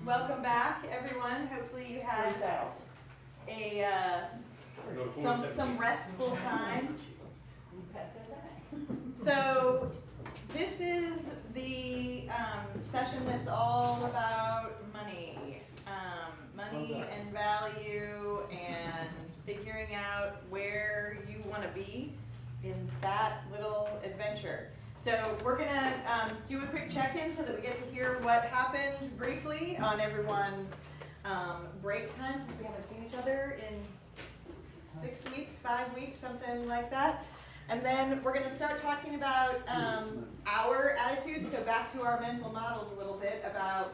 Welcome back, everyone. Hopefully you had some restful time. So this is the session that's all about money, money and value, and figuring out where you want to be in that little adventure. So we're going to do a quick check-in so that we get to hear what happened briefly on everyone's break time, since we haven't seen each other in 6 weeks, 5 weeks, something like that. And then we're going to start talking about our attitudes, so back to our mental models a little bit about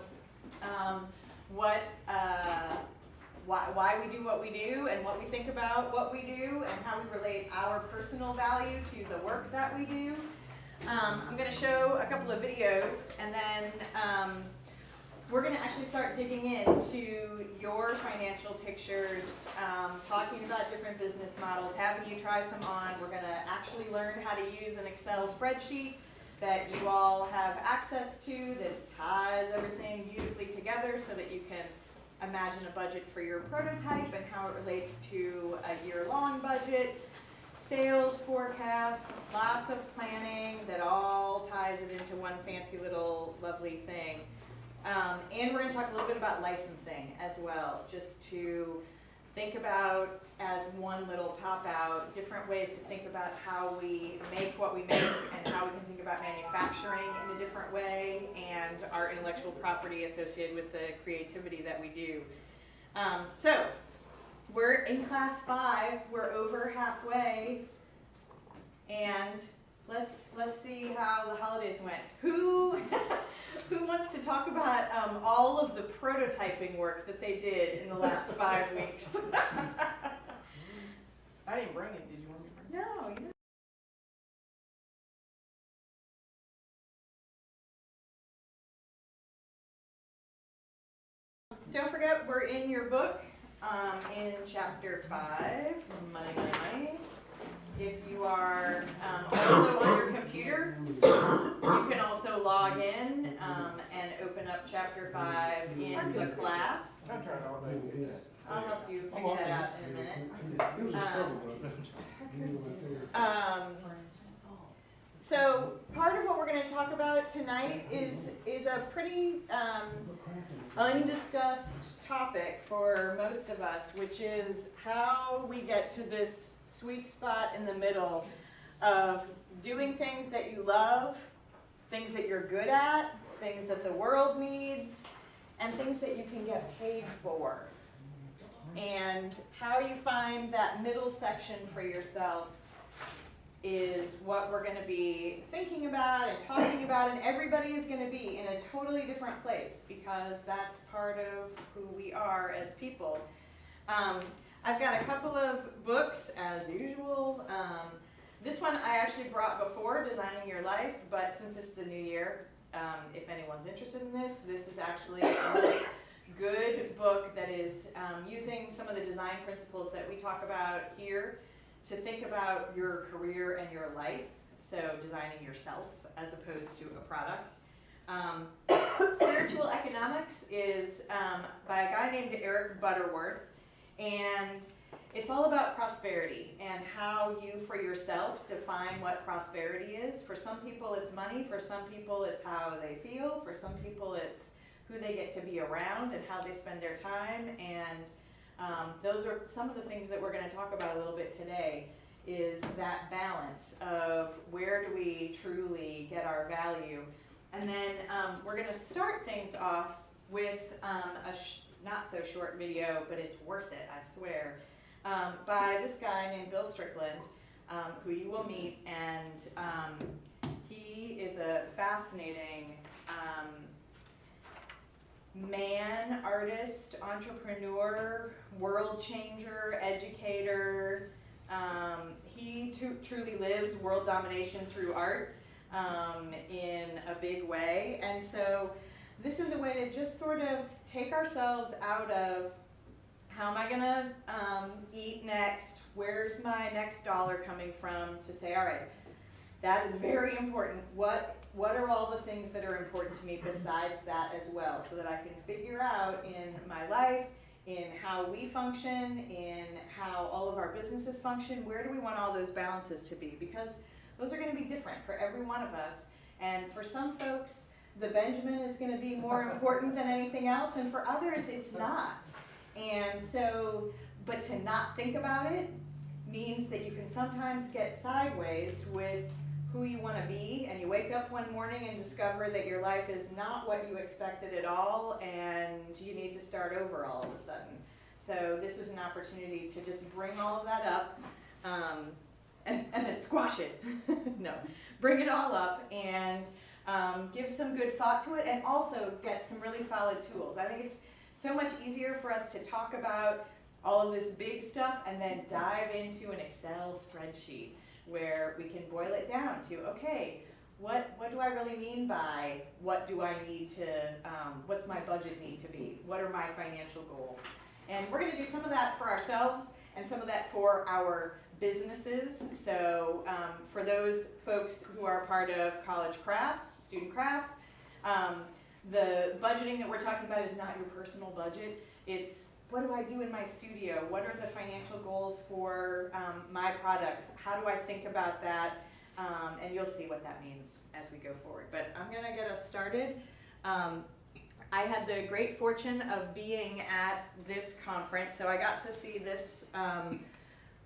why we do what we do and what we think about what we do and how we relate our personal value to the work that we do. I'm going to show a couple of videos, and then we're going to actually start digging into your financial pictures, talking about different business models, having you try some on. We're going to actually learn how to use an Excel spreadsheet that you all have access to that ties everything beautifully together so that you can imagine a budget for your prototype and how it relates to a year-long budget. Sales forecasts, lots of planning that all ties it into one fancy little lovely thing. And we're going to talk a little bit about licensing as well, just to think about, as one little pop out, different ways to think about how we make what we make and how we can think about manufacturing in a different way and our intellectual property associated with the creativity that we do. So we're in class 5, we're over halfway, and let's see how the holidays went. Who wants to talk about all of the prototyping work that they did in the last 5 weeks? I didn't bring it. Did you want me to bring it? No, you didn't. Don't forget, we're in your book. In chapter 5, Money, Money, Money. If you are also on your computer, you can also log in and open up chapter 5 in the class. I'll help you figure that out in a minute. So part of what we're going to talk about tonight is a pretty undiscussed topic for most of us, which is how we get to this sweet spot in the middle of doing things that you love, things that you're good at, things that the world needs, and things that you can get paid for. And how you find that middle section for yourself is what we're going to be thinking about and talking about, and everybody is going to be in a totally different place because that's part of who we are as people. I've got a couple of books as usual. This one I actually brought before, Designing Your Life, but since it's the new year, if anyone's interested in this, this is actually a really good book that is using some of the design principles that we talk about here to think about your career and your life, so designing yourself as opposed to a product. Spiritual Economics is by a guy named Eric Butterworth, and it's all about prosperity and how you, for yourself, define what prosperity is. For some people it's money, for some people it's how they feel, for some people it's who they get to be around and how they spend their time, and those are some of the things that we're going to talk about a little bit today, is that balance of where do we truly get our value. And then we're going to start things off with a not so short video, but it's worth it, I swear, by this guy named Bill Strickland, who you will meet, and he is a fascinating man, artist, entrepreneur, world changer, educator. He truly lives world domination through art in a big way. And so this is a way to just sort of take ourselves out of how am I going to eat next, where's my next dollar coming from, to say, all right, That is very important. What are all the things that are important to me besides that as well, so that I can figure out in my life, in how we function, in how all of our businesses function, where do we want all those balances to be? Because those are going to be different for every one of us. And for some folks, the Benjamin is going to be more important than anything else, and for others, it's not. And so, but to not think about it means that you can sometimes get sideways with who you want to be, and you wake up one morning and discover that your life is not what you expected at all, and you need to start over all of a sudden. So this is an opportunity to just bring all of that up, and then squash it. No, bring it all up and give some good thought to it, and also get some really solid tools. I think it's so much easier for us to talk about all of this big stuff and then dive into an Excel spreadsheet where we can boil it down to, okay, what do I really mean by what do I need to, what's my budget need to be? What are my financial goals? And we're going to do some of that for ourselves and some of that for our businesses. So for those folks who are part of college crafts, student crafts, the budgeting that we're talking about is not your personal budget. It's what do I do in my studio? What are the financial goals for my products? How do I think about that? And you'll see what that means as we go forward. But I'm going to get us started. I had the great fortune of being at this conference, so I got to see this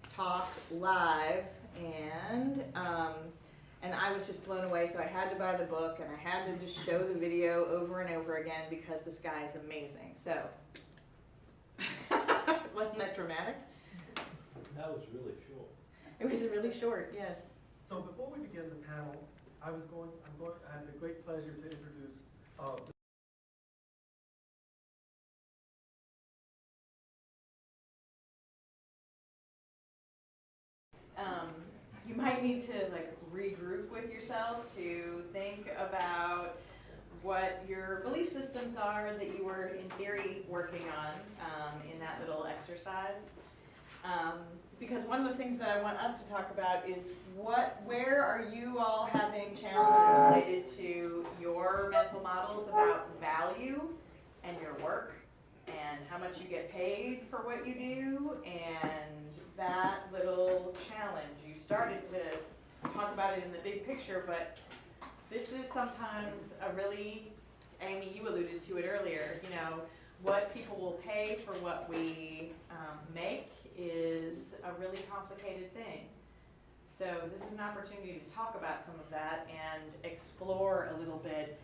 talk live, and I was just blown away, so I had to buy the book, and I had to just show the video over and over again because this guy is amazing. So, wasn't that dramatic? That was really short. It was really short, yes. So before we begin the panel, I have the great pleasure to introduce you might need to like regroup with yourself to think about what your belief systems are that you were in theory working on in that little exercise. Because one of the things that I want us to talk about is where are you all having challenges related to your mental models about value and your work and how much you get paid for what you do, and that little challenge. You started to talk about it in the big picture, but this is sometimes a really, Amy, you alluded to it earlier, you know, what people will pay for what we make is a really complicated thing. So this is an opportunity to talk about some of that and explore a little bit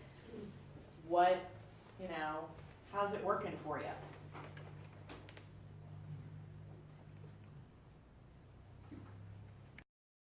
what, you know, how's it working for you?